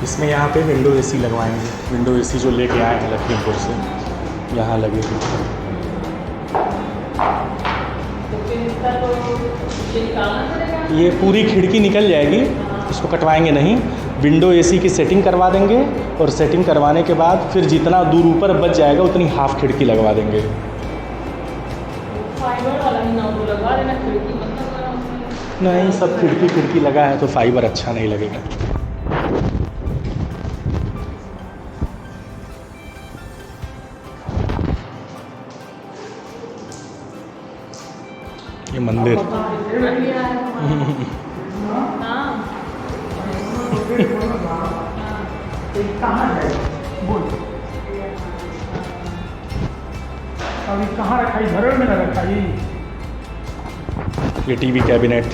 इसमें यहाँ पे विंडो एसी लगवाएंगे। विंडो एसी जो लेके आए हैं लखीमपुर से, यहाँ लगेगी। ये पूरी खिड़की निकल जाएगी, इसको कटवाएंगे नहीं। विंडो एसी की सेटिंग करवा देंगे और सेटिंग करवाने के बाद फिर जितना दूर ऊपर बच जाएगा उतनी हाफ खिड़की लगवा देंगे। फाइबर वाला ही ना वो लगवा देना, खिड़की मत लगवाना उसमें। नहीं, सब खिड़की लगा है तो फाइबर अच्छा नहीं लगेगा। ये मंदिर अभी कहाँ रखा है? घर में ना रखा है। ये टीवी कैबिनेट।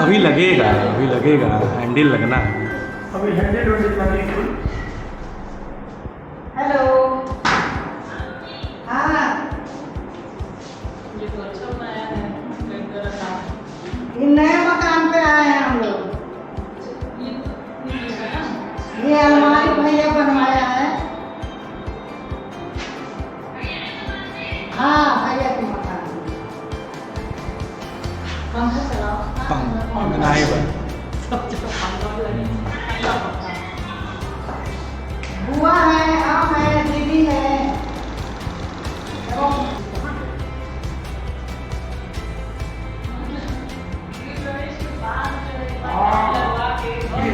अभी लगेगा हैंडल लगना है। अभी हैंडल लगेगी। हेलो। हाँ, ये तो अच्छा बनाया है, ये नए मकान पे आए हैं हम लोग। ये अलमारी भैया बनवाया है। हाँ, भैया के मकान में। पंखा चलाओ। नहीं बन। बुआ है, आप है, दीदी है।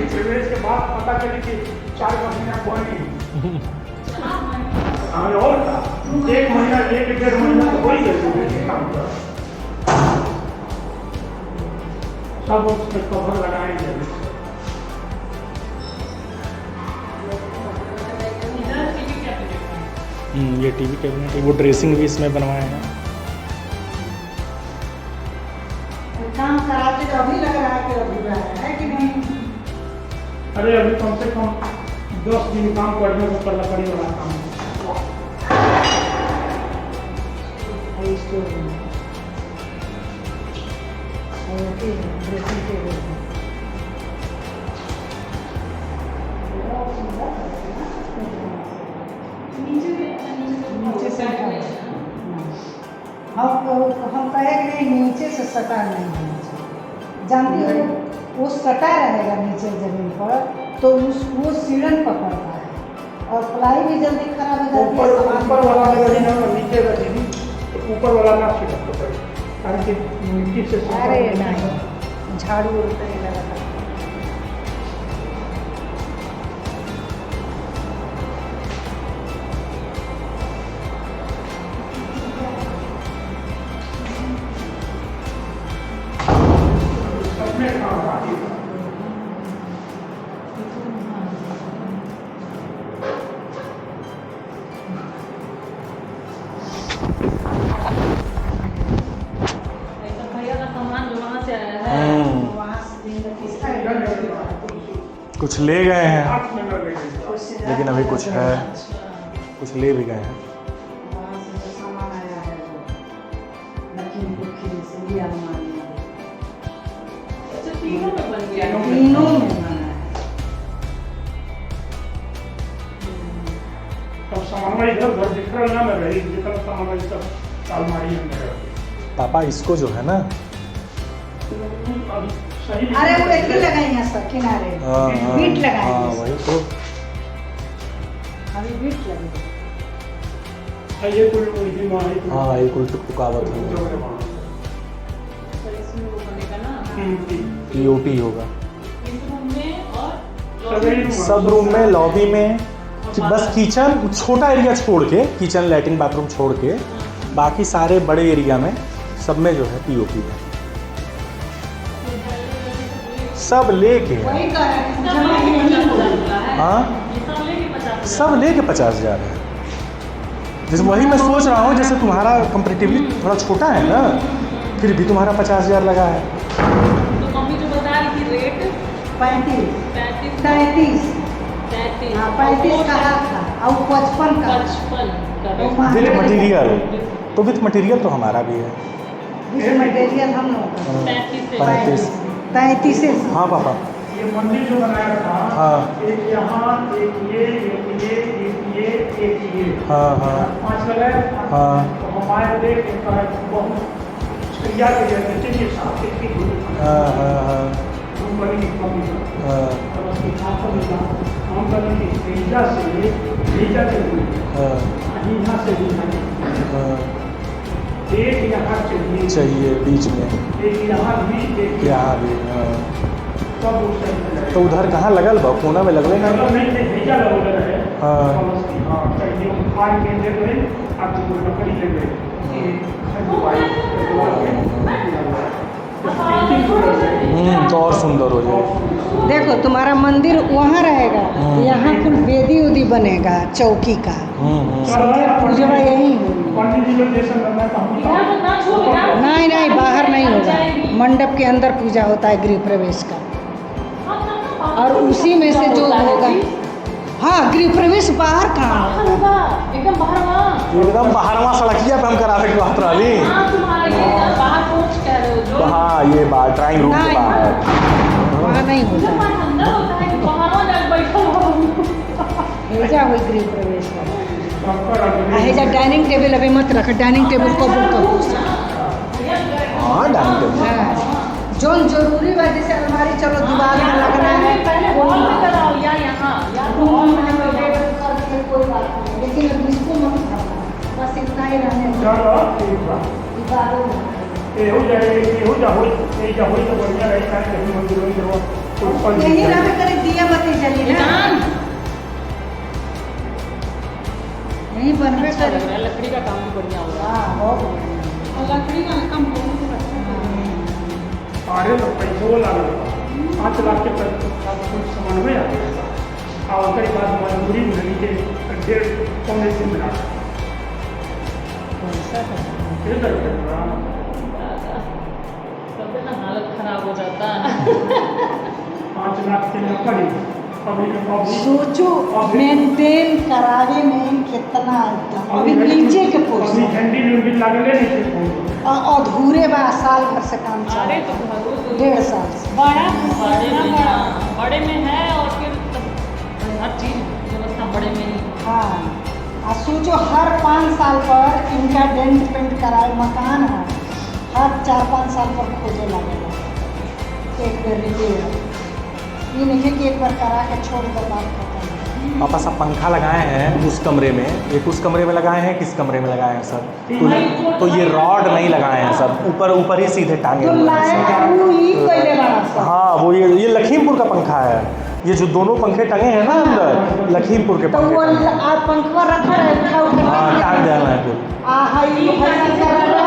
प्रवेश के बाद पता चली कि 4 महीना बनी। हमें और था 1 महीना 1-1.5 महीना तो हो ही गया काम का। सब उसमें कवर लगाएंगे। ये टीवी कैबिनेट, वो ड्रेसिंग भी इसमें बनवाए हैं। काम कराते तो अभी लग रहा है कि अभी रहा है कि नहीं? अरे अभी कम से कम 10 दिन काम करने को कर लकड़ी वाला काम। नीचे से हम कहेंगे नीचे से सटा नहीं होना चाहिए। जानती हो, वो सटा रहेगा नीचे जमीन पर तो वो सीढ़न पकड़ता है और प्लाई भी जल्दी खराब हो जाती है। ऊपर वाला लकड़ी ना नीचे का दीदी, तो ऊपर वाला ना सीधा पकड़े, कारण कि मिट्टी से। अरे नहीं, झाड़ू उड़ता ही लगा। भैया का सामान जो वहाँ से आया है, वहाँ से कुछ ले गए हैं, लेकिन अभी कुछ है, कुछ ले भी गए हैं। वहाँ से जो सामान आया है लखीमपुर खीरी से ये अलमारी है। अच्छा तीनों में बन गया है। तीनों में बना है। तब सामान इधर उधर दिख रहा ना मैं रही जितना सामान सब अलमारी में रहा। पापा इसको जो है ना, अरे वो एक ही लगाई है सब किनारे, बीट लगाई हाँ है। वही तो। अभी बीट लगी। ये कोई मारी। हाँ एक उल्टी टुकावत है, तो इसमें वो बनेगा ना पीओपी होगा इस रूम में और सब रूम में, लॉबी में। बस किचन छोटा एरिया छोड़ के, किचन लैट्रिन बाथरूम छोड़ के बाकी सारे बड़े एरिया में सब में जो है पीओपी है। सब लेके वही कह रहे हैं जमा ही नहीं होगा। हाँ सब लेके 50,000 है। जैसे वही मैं सोच रहा हूँ, जैसे तुम्हारा कंपैरेटिवली थोड़ा छोटा है ना, फिर भी तुम्हारा 50,000 लगा है। तो मम्मी जो बता रही थी रेट 35 35 33 33 हाँ 35 का हाथ था और 55 का 55 का वो रेट। विथ महंगा मटेरियल, तो विथ मटेरियल तो हमारा भी है। विथ मटेरियल हम लोग का 35 35। 33 हाँ पापा। ये मंदिर जो बनाया था, हाँ। एक यहाँ, एक ये, एक ये, एक ये। हाँ हाँ 5 लगाए। हाँ। तो हम आए देख के कहा बहुत क्रिया के लिए चलिए साथ एक ही हाँ हाँ हाँ हम बनी कमी हाँ और उसकी छाप मिला हम बनी की भेजा से भेजा से हाँ यहाँ से भी नहीं। हाँ। एक यहाँ चाहिए चाहिए बीच में, एक यहाँ भी एक यहाँ भी। हाँ। सब उस टाइम पे तो उधर कहाँ लगल बा, कोना में लगले ना? मतलब नहीं भेजा लोग है। हाँ। हाँ चाहिए खान के दे गए आपको लकड़ी ले गए तो और सुंदर हो जाए। देखो तुम्हारा मंदिर वहाँ रहेगा, यहाँ कुल वेदी उदी बनेगा चौकी का, पूजा यही होगी। पंडित जी लोग जैसा करना है तो हम बिहार में ना छो, बिहार में नहीं नहीं बाहर नहीं होगा, जाएगी। मंडप के अंदर पूजा होता है गृह प्रवेश का, और उसी में से जो होगा। हाँ गृह प्रवेश बाहर कहाँ बाहर होगा? होगा, एकदम बाहर वहाँ। एकदम बाहरवा सड़किया पे हम करावे के बात रही। हाँ तुम्हारा ये बाहर पहुँच कह रहे हो जो हाँ ये बात ड्राइंग रूम के नहीं। बाहर। वहाँ नहीं जब होता, बाहर अंदर होता है कि बाहर वहाँ जाके बैठा हुआ भेजा हुई गृह प्रवेश का। सबका हेजा डाइनिंग टेबल अभी मत रख, डाइनिंग टेबल कबूल करो। हाँ डाइनिंग टेबल। हाँ जोन जरूरी बा, जैसे अलमारी चलो दीवार में लगना है, पहले हॉल में कराओ या यहाँ या तो हॉल में में कोई बात नहीं, लेकिन अब इसको मत करना, बस इतना ही रहने दो। चलो ठीक बा दीवारों में ये हो जाए ये हो जा हो ये जा हो तो बढ़िया रही है कि मंदिर में जरूर कोई फल यही रह करे दिया बत्ती जली ना, निदान यही बनवे अच्छा लग करे। रहा है, लकड़ी का काम भी बढ़िया हो रहा हाँ बहुत बढ़िया। है और लकड़ी का काम बहुत अच्छा है। अरे तो पैसों लगा 5 लाख के कुछ सामान में आ गया और उसके बाद मजदूरी मिली के 1.5 दिन मिला पैसा का फिर करके तब ना हालत खराब हो जाता है। 5 लाख के लकड़ी अभी सोचो मेंटेन करावे में कितना एकदम अभी नीचे के अभी पोर्शन झंडी उंडी लगले नहीं थे अधूरे बा, साल भर से काम चल अरे रहा तो है, भरोसे 1.5 साल से। बड़े में है और फिर हर चीज व्यवस्था बड़े में ही। हाँ और सोचो हर 5 साल पर इनका डेंट पेंट कराए, मकान है हर 4-5 साल पर खोजे लगेगा एक बार रिपेयर। ये नहीं है कि एक बार करा के छोड़ कर बात खत्म। पापा सब पंखा लगाए हैं उस कमरे में, एक उस कमरे में लगाए हैं, किस कमरे में लगाए हैं सब, तो ये रॉड नहीं लगाए हैं सब, ऊपर ऊपर ही सीधे टांगे तो हुए हैं लाए सब। वो ही पहले बड़ा सा। हाँ वो ये लखीमपुर का पंखा है, ये जो दोनों पंखे टंगे हैं ना अंदर, लखीमपुर के तो पंखे वो टंगे हैं। पंखवा रखा है उठा उठा हाँ टांग देना है फिर। आ हाई भैया कर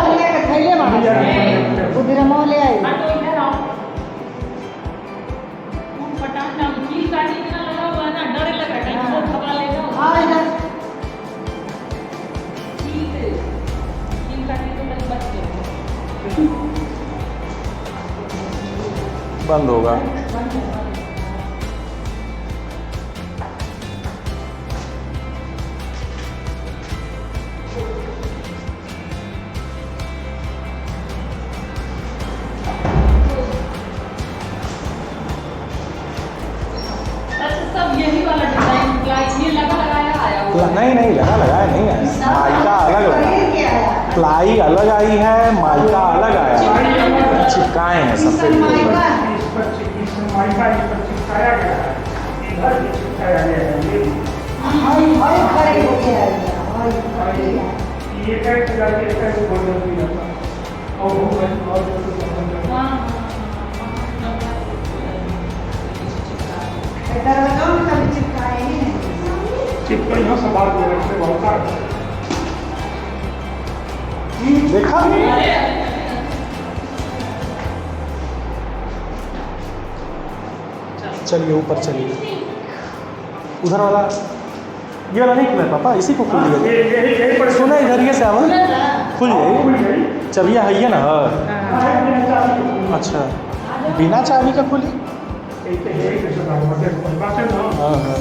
ले के थैले बना उधर मोह ले आई। हाँ तो इधर आओ। पटाख नाम कील काटने के ना लगा हुआ है ना, डर लग रहा है बहुत खबा ले जाओ। हाँ इधर कील काटने के तक बच गए। बंद होगा। सब यही वाला डिजाइन प्लाई ये लगा लगाया आया हुआ है। नहीं नहीं लगाया नहीं है, माइका अलग लगा, प्लाई अलग आई है, माइका अलग आया है, चिपकाए हैं सब पे। इस पर माइका इस पर चिपकाया गया है, इधर भी चिपकाया गया है। ये हाय खड़े हो गया हाय ये एक हजार के एक बंडल भी रहता है और वो और हाँ, दरवाजा में कभी चिपकाए ही नहीं। चिपका यहाँ सवाल दे रखे बहुत सारे देखा चलिए ऊपर चलिए, उधर वाला ये वाला नहीं खुला है पापा, इसी को खोल दिया। यही पर सुना इधर ये से आवा खुल जाए, चाबियाँ है ना। अच्छा बिना चाबी का खुली, एक है कि सटा हुआ देखो बात है ना। हाँ हाँ।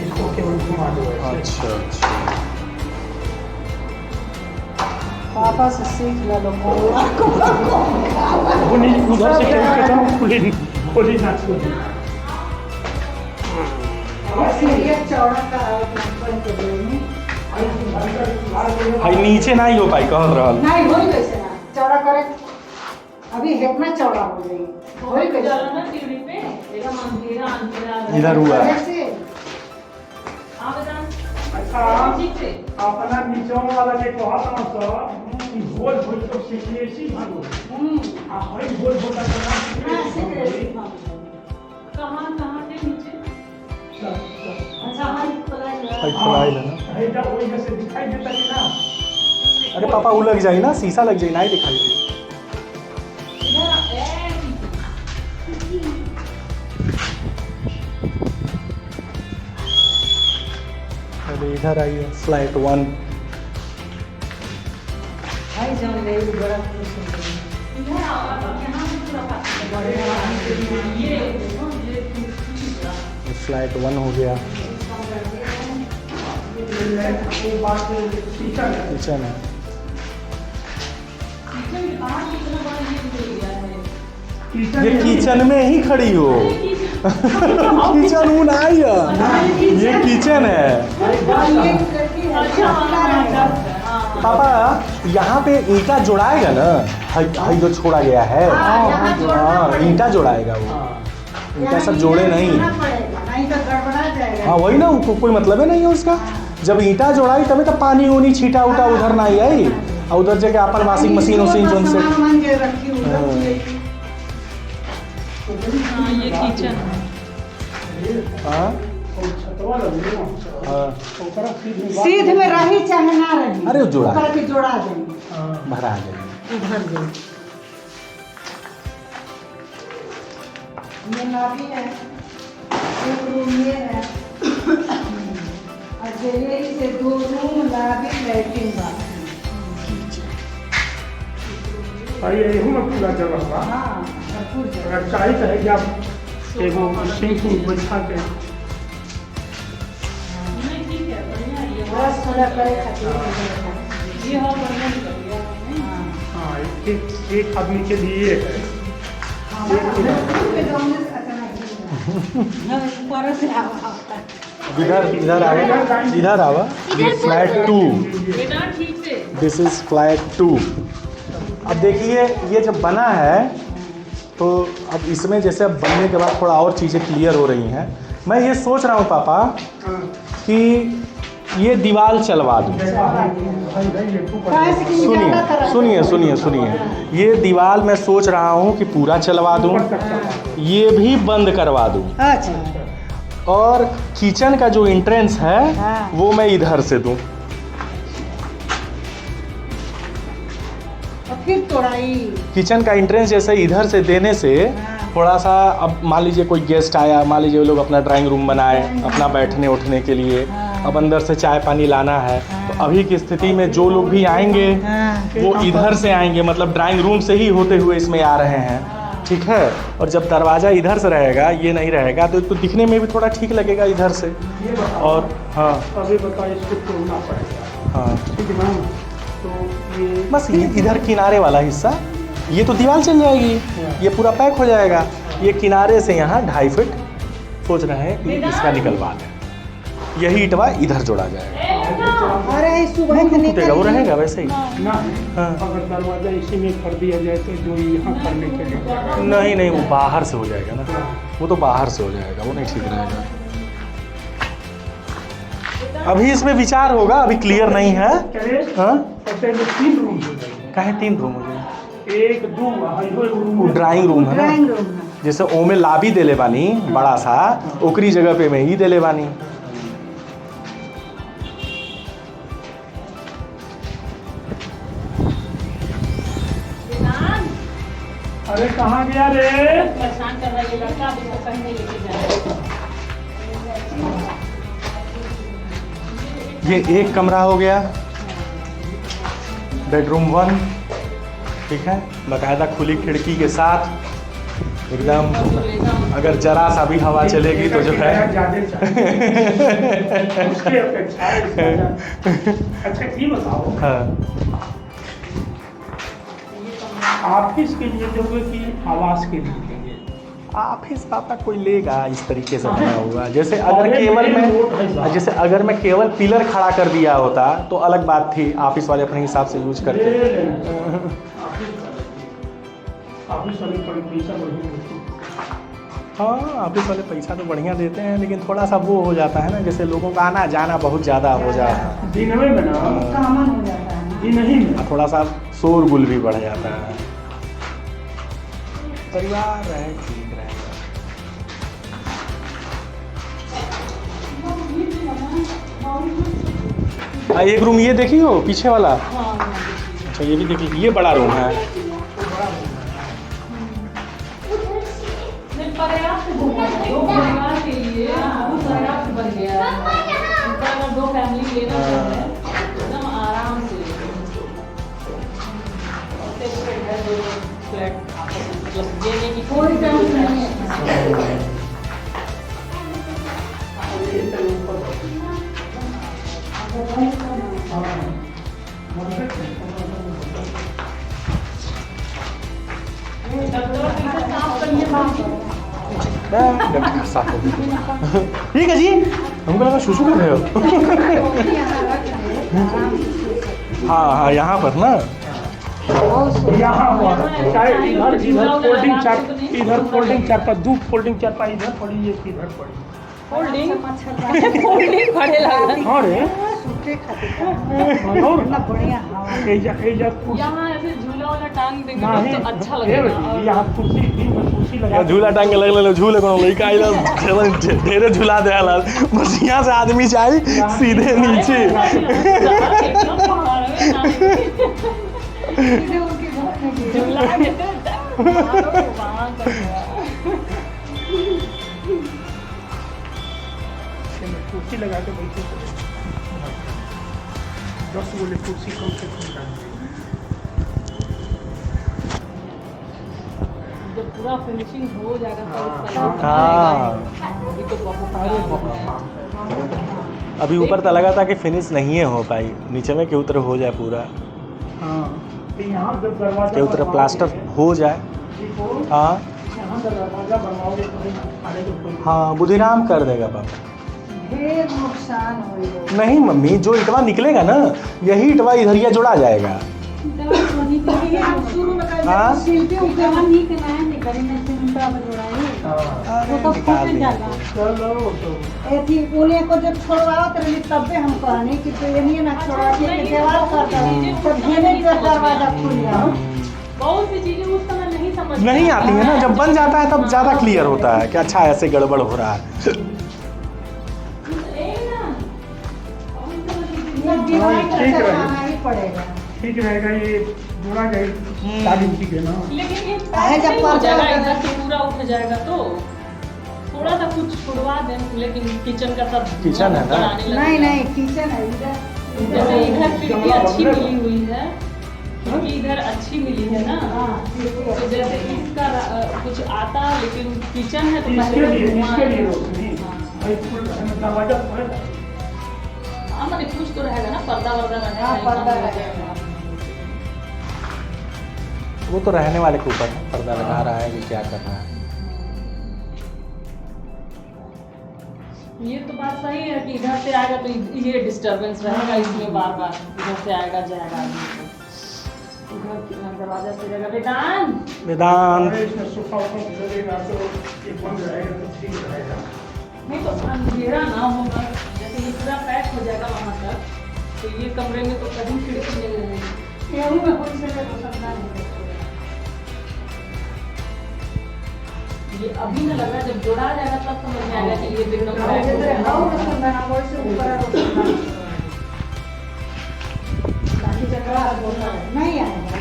इसको केवल घुमा दो ऐसे। अच्छा अच्छा। पापा से सीख लो मोला खुली उधर से क्या कहता खुली खुली ना खुली। ये चौड़ा का नंबर के देनी भाई नीचे ना ही हो पाई कह रहल। नहीं होई कैसे ना चौड़ा करे अभी इतना चौड़ा हो जाएगी होई कैसे चलो ना सीढ़ी पे देखा मंदिरा अंधेरा इधर हुआ। कैसे आप बता अच्छा ठीक से अपना नीचों वाला के कहत ना सर कि होल होल तो सीखले सी भागो आ होल होल होल का हां सीख नाम रहे कहाँ के नीचे अच्छा हाई भाई फलाई लेना। है जब वही से दिखाई देता कि ना। अरे पापा वो लग जाए ना शीशा लग जाए ना ही दिखाई दे। अरे इधर आइए फ्लैट 1। भाई जान ले बड़ा खुश हो गई इधर आओ आप यहाँ से पूरा पास ये देखो ये फ्लैट 1 हो गया। वो बात टीचर है। किचन है। किचन बाहर कितना बड़ा ये दे दिया है टीचर ये किचन में ही खड़ी हो। किचन वो नहीं है, ये किचन है। ये करती है अच्छा हाँ पापा यहाँ पे ईंटा जोड़ाएगा ना। हाई जो छोड़ा गया है हाँ ईंटा जोड़ाएगा वो। ईंटा सब जोड़े नहीं। नहीं तो गड़बड़ा जाएगा हाँ वही ना कोई मतलब है नहीं है उसका। जब ईंटा जोड़ाई तभी तो पानी उनी छीटा उटा उधर ना ही आई और उधर जगह अपन वॉशिंग मशीन वशीन जोन से। सामान जे रखी उधर हाँ ये किचन है हाँ और छतवा लगे ना। हाँ ओकरा सीधे सीध में रही चाहे ना रही अरे वो जोड़ा। ओकरा के जोड़ा देंगे भरा जाएगा। उधर दे ये नाभी है एक रूम ये है और ये से 2 रूम नाभी लैट्रिन बाथरूम। भाई यही में पूरा जगह बा। हाँ भरपूर जगह अगर चाहिए तो है कि आप एगो सिंक बैठा के नहीं ठीक है बढ़िया है ये बस थोड़ा करे खातिर ये हो बढ़िया निकल गया है हाँ हाँ एक आदमी के लिए है। ऊपर से आवा इधर आवा इधर आवा। ये फ्लैट 2। बेटा ठीक से दिस इज फ्लैट 2। अब देखिए ये जब बना है तो अब इसमें जैसे अब बनने के बाद थोड़ा और चीज़ें क्लियर हो रही हैं। मैं ये सोच रहा हूँ पापा कि ये दीवार चलवा दूँ। सुनिए सुनिए सुनिए सुनिए ये दीवार मैं सोच रहा हूँ कि पूरा चलवा दूँ, ये भी बंद करवा दूँ अच्छा और किचन का जो एंट्रेंस है हाँ। वो मैं इधर से दूँ। और फिर तोड़ाई किचन का एंट्रेंस जैसे इधर से देने से हाँ। थोड़ा सा अब मान लीजिए कोई गेस्ट आया, मान लीजिए वो लोग अपना ड्राइंग रूम बनाए अपना बैठने उठने के लिए। हाँ। अब अंदर से चाय पानी लाना है हाँ। तो अभी की स्थिति में जो लोग भी आएंगे हाँ। वो इधर से आएंगे, मतलब ड्राइंग रूम से ही होते हुए इसमें आ रहे हैं। ठीक है। और जब दरवाज़ा इधर से रहेगा ये नहीं रहेगा तो दिखने में भी थोड़ा ठीक लगेगा इधर से। और हाँ अभी बताइए इसको तोड़ना पड़ेगा। हाँ ठीक है मैम। तो ये बस ये इधर किनारे वाला हिस्सा ये तो दीवार चल जाएगी, ये पूरा पैक हो जाएगा। ये किनारे से यहाँ 2.5 फीट सोच रहे हैं कि इसका निकलवा दें। यही इटवा इधर जोड़ा जाएगा। अरे सुबह वो टूटेगा वो रहेगा वैसे ही। ना हाँ। अगर दरवाजा इसी में कर दिया जाए तो जो यहाँ करने के लिए नहीं नहीं वो बाहर से हो जाएगा ना, वो तो बाहर से हो जाएगा, वो नहीं ठीक रहेगा। अभी इसमें विचार होगा, अभी क्लियर नहीं है। हाँ ऐसे में 3 रूम हो जाएंगे। काहे 3 रूम हो गए? 1 2 रूम वो ड्राइंग रूम है ड्राइंग ना, रूम है जैसे ओमे लाबी देले बानी बड़ा सा ओकरी जगह पे में ही देले बानी। अरे कहाँ गया रे? परेशान कर रहा है ये लड़का, अब इसको कहीं नहीं लेके जाए। ये एक कमरा हो गया, बेडरूम 1। ठीक है, बाकायदा खुली खिड़की के साथ। एकदम। अगर जरा सा भी हवा चलेगी तो जो है ज़्यादा चाहिए उसके अपेक्षा इसका ज़्यादा। अच्छा ये बताओ, हाँ। ऑफिस के लिए दोगे कि आवास के लिए देंगे? ऑफिस पापा कोई लेगा इस तरीके से बना हुआ, जैसे अगर अरे केवल मेन रोड है मैं साहब। जैसे अगर मैं केवल पिलर खड़ा कर दिया होता तो अलग बात थी, ऑफिस वाले अपने हिसाब से यूज करते। ऑफिस वाले पर पैसा बढ़िया देते हैं। हाँ, ऑफिस वाले पैसा तो बढ़िया देते हैं, लेकिन थोड़ा सा वो हो जाता है ना, जैसे लोगों का आना जाना बहुत ज़्यादा हो जाता है, दिन में ना कॉमन हो जाता है ना। दिन ही में थोड़ा सा शोरगुल भी बढ़ जाता है। परिवार रहे ठीक रहेगा। एक रूम ये देखी हो पीछे वाला? अच्छा ये भी देख लीजिए, ये बड़ा रूम है। पर्याप्त दो परिवार के लिए पर्याप्त बन गया है। अगर 2 फैमिली लेना चाहे एकदम आराम से सेपरेट है 2 फ्लैट आपस में, मतलब ये नहीं कि कोई काम नहीं है। साफ करने बाकी साफ हो गया। ठीक है जी, हमको लगा शुशु कर रहे हो। हाँ हाँ, यहाँ पर ना यहाँ चाहे इधर फोल्डिंग चारपाई, 2 फोल्डिंग चारपाई इधर पड़ी, एक इधर पड़ी। फोल्डिंग बड़े लगा। हाँ रे, सूखे खाते और इतना बढ़िया हवा। एजा यहाँ ऐसे झूला वाला टांग देंगे नहीं, तो अच्छा लगेगा। यहाँ कुर्सी लगा झूला टांग के लग झूले को लड़का आइला ढेरे झूला दे ला, बस यहाँ से आदमी जाए सीधे नीचे। कुर्सी लगा के बैठे 10 बोले कुर्सी कम से कम डालेंगे। जब पूरा फिनिशिंग हो जाएगा तो हाँ। अभी तो बहुत अरे काम है। बहुत अभी ऊपर तो लगा था कि फिनिश नहीं हो पाई, नीचे में के उतर हो जाए पूरा, हाँ, तो यहाँ जब दरवाजा के उतर प्लास्टर हो जाए। हाँ यहाँ दरवाजा बनवाओगे तो आने को कोई हाँ, बुद्धिराम कर देगा पापा। ढेर नुकसान होगा। नहीं मम्मी, जो इटवा निकलेगा ना यही इटवा इधरिया जोड़ा जाएगा। हाँ? शिल्पी उकेवा नहीं के ना निकली ना सिमटा बजोड़ाई। वो तो फूट जाला। चलो तो एथी उन्हें को जब छोड़वाओ रही तब हम कहनी कि तो ये नहीं ना छोड़ा के दीवार कर दो तो घेरे के दरवाजा खुल जाओ। बहुत सी चीजें उस समय नहीं समझ नहीं आती है ना, जब बन जाता है तब ज़्यादा क्लियर होता है कि अच्छा ऐसे गड़बड़ हो रहा है। ये दीवार ठीक का है। चढ़ाना ही पड़ेगा। ठीक रहेगा, ये जोड़ा गई शादी ठीक है ना। लेकिन ये है जब नहीं हो पर्दा जाएगा, होगा इधर से पूरा उठ जाएगा तो थोड़ा सा कुछ छुड़वा दें, लेकिन किचन का सब किचन है ना? बनाने लगेगा। नहीं नहीं किचन है इधर। जैसे इधर खिड़की अच्छी मिली हुई है, खिड़की इधर अच्छी मिली है ना, हाँ, तो जैसे इसका कुछ आता, लेकिन किचन है तो इसके लिए पहले रोशनी भाई फुल दरवाजा खोलेगा। हाँ मतलब कुछ तो रहेगा ना, पर्दा वर्दा रहेगा। हाँ, पर्दा इतना हो रहेगा। जाएगा। वो तो रहने वाले के ऊपर है, पर्दा लगा रहा है कि क्या कर रहा है। ये तो बात सही है कि इधर से आएगा तो ये डिस्टरबेंस रहेगा इसमें, बार बार इधर से आएगा जाएगा आदमी को। इधर दरवाजा से रहेगा वेदांत। वेदांत अरे इसमें सोफा वोफा लगेगा तो ये बंद रहेगा तो ठीक रहेगा। नहीं तो अंधेरा ना होगा, जैसे ये पूरा पैक हो जाएगा वहाँ तक, तो ये कमरे में तो कहीं खिड़की नहीं रहेगी। केहू में कोई से हो सकता है। ये अभी न लगा, जब जोड़ा जाएगा तब समझ में आएगा कि ये एकदम पैक हो जैसे गया। हाउ रोशन बना वैसे ऊपर रोशन बाकी जगह नहीं आएगा।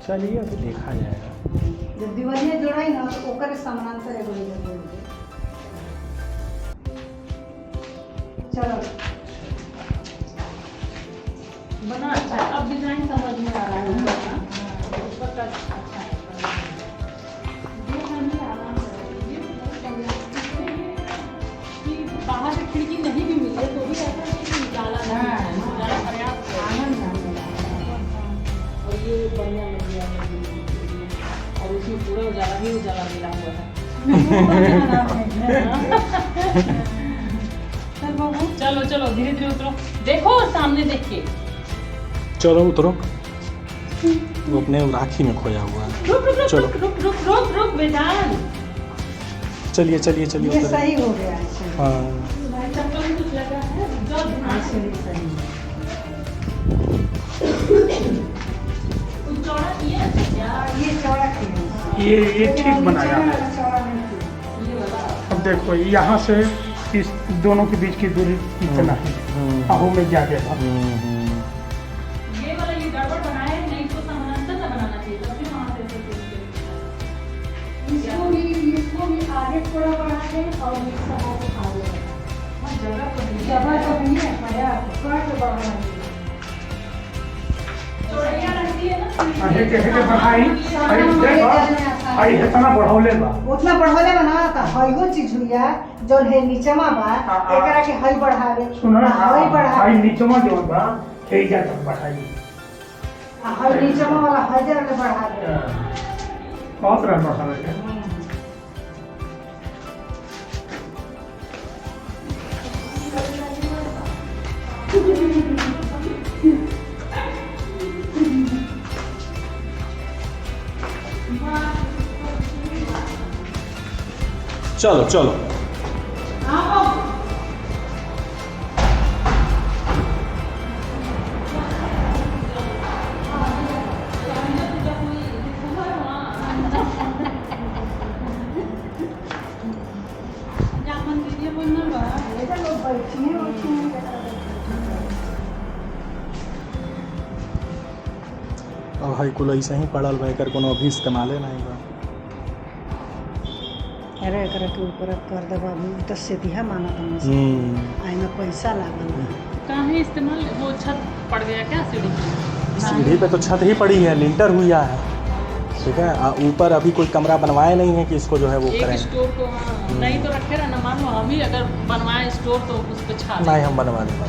चलिए अभी देखा जाएगा। जब दीवारियाँ जोड़ाई ना तो ओकर समानांतर एगो जगह जोड़ चलो बना अच्छा है, अब डिजाइन समझ में आ रहा है ऊपर का, ऊपर का अच्छा है। ये हमें आराम है, ये बहुत बढ़िया है। कि बाहर से खिड़की नहीं भी मिले तो भी ऐसा नहीं कि उजाला नहीं है, उजाला पर्याप्त है। और ये बढ़िया लग गया है, और उसमें पूरा उजाला ही उजाला मिला हुआ है। चलो चलो धीरे धीरे उतरो, देखो सामने देख के। चलो उतरो, वो अपने राखी में खोया हुआ है। रुक रुक रुक चलो। रुक रुक रुक रुक रुक बेजान। चलिए चलिए चलिए ये उतरो। सही हो गया है। हाँ चप्पल में कुछ लगा है, जो ध्यान से सही। कुछ चौड़ा किया है क्या? ये चौड़ा किया। ये ठीक बनाया है। चौड़ा नहीं किया। ये वाला अब देखो यहाँ से इस दोनों के बीच की दूरी इतना है, आहू में ज्यादा है। ये वाला ये गड़बड़ बनाए, नहीं तो समानांतर ना बनाना चाहिए, तभी वहाँ से इसको भी आगे थोड़ा बढ़ा दें और ये सब आगे जगह तो नहीं है। जगह तो नहीं है, पर्याप्त कट बढ़ाना है। चौड़िया रहती है ना, हेके बढ़ाई, आई इतना बढ़ौले बा। उतना बढ़ोले बना का हईगो चीज हुआ जो है नीचमा बा एकरा के हई बढ़ावे सुनो ना, हई बढ़ावे आई नीचवा जो बा हे जा तक बढ़ाई। हई नीचमा वाला हई जरा ले बढ़ावे बहुत रहा बढ़ावे। चलो चलो। ऐसा लोग बैठिए अब हाई कुल ऐसे ही पड़ल बा, एकर कोनो अभी इस्तेमाले नहीं बा। अरे एकरा के ऊपर कर देबा तो सीधा माना तुम आई में पैसा लागल कहाँ है इस्तेमाल, वो छत पड़ गया क्या सीढ़ी की? सीढ़ी पे तो छत ही पड़ी है, लिंटर हुआ है, ठीक है। ऊपर अभी कोई कमरा बनवाए नहीं है कि इसको जो है वो एक करें। स्टोर को नहीं तो रखे रहना, मान लो हम ही अगर बनवाए स्टोर तो उस पे छा नहीं हम बनवा देंगे।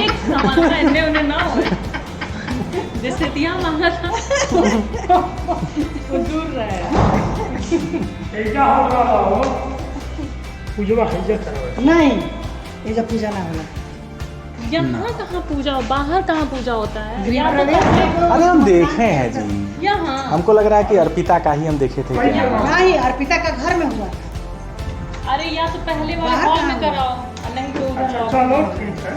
एक सामान का इतने उन्हें ना हो जैसे दिया मांगा था वो दूर रहे। ऐसा हो रहा हो पूजवा हैजा करवा। नहीं ये जो पूजा ना होला यहाँ कहाँ पूजा, बाहर कहाँ पूजा होता है? गृह या तो प्रवेश पहले- अरे हम देखे हैं जी, यहाँ हमको लग रहा है कि अर्पिता का ही हम देखे थे कि यहाँ। नहीं अर्पिता का घर में हुआ था अरे या तो पहले वाले बाहर हॉल कहाँ में हुआ? कराओ और नहीं तो उधर अच्छा लाओ। चलो ठीक है।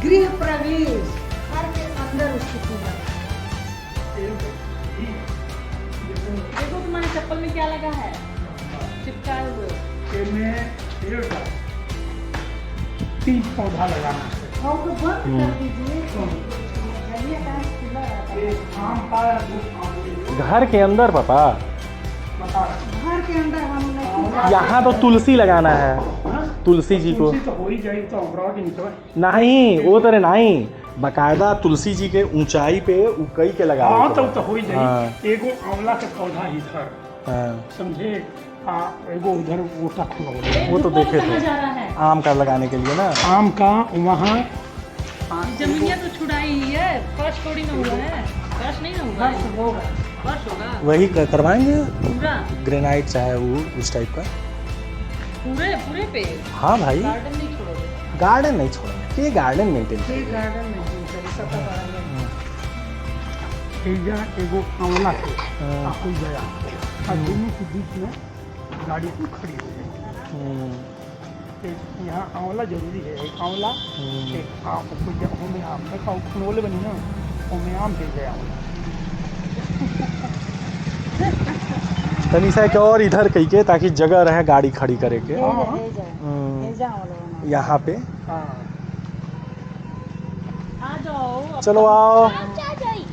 गृह प्रवेश घर के अंदर उसकी पूजा देखो तुम्हारे चप्पल में क्या लगा है, चिपकाए हुए। तीन पौधा लगाना है। और तो बंद कर दीजिए जलिए का खुला रहता है एक आम का दो आम का। घर के अंदर पापा, बता रहा घर के अंदर हम नहीं यहाँ तो तुलसी लगाना है, हाँ? तुलसी जी को। तुलसी तो हो ही जाए तो हमरा के निकले। नहीं वो तरह नहीं, बकायदा तुलसी जी के ऊंचाई पे उकई के लगा हाँ तो हो ही हाँ। जाए। एगो आंवला के पौधा इधर हाँ, समझे, एगो उधर गोटा खुला वो तो देखे कहाँ थे। जा रहा है? आम का लगाने के लिए ना। आम का वहाँ जमीनिया तो छुड़ाई ही है, फर्श थोड़ी ना हुआ है, फर्श नहीं ना हुआ है, होगा फर्श होगा वही करवाएंगे, पूरा ग्रेनाइट चाहे वो उस टाइप का। पूरे पूरे पे। हाँ भाई, गार्डन नहीं छोड़ोगे? गार्डन नहीं छोड़ेंगे, ये गार्डन मेंटेन ये करेंगे। गार्डन में सता बड़ा एजा एगो आंवला के हाँ। हो गया और दोनों के बीच में गाड़ी को खड़ी हो जाएगी। हम्म, एक यहाँ आंवला जरूरी है, एक आंवला एक आम को में आम देखा खनोले बनी ना में आम दे गया। तनिषा के और इधर कही के ताकि जगह रहे गाड़ी खड़ी करे के। यहाँ पे आ जाओ अब चलो आओ। आ जाइए।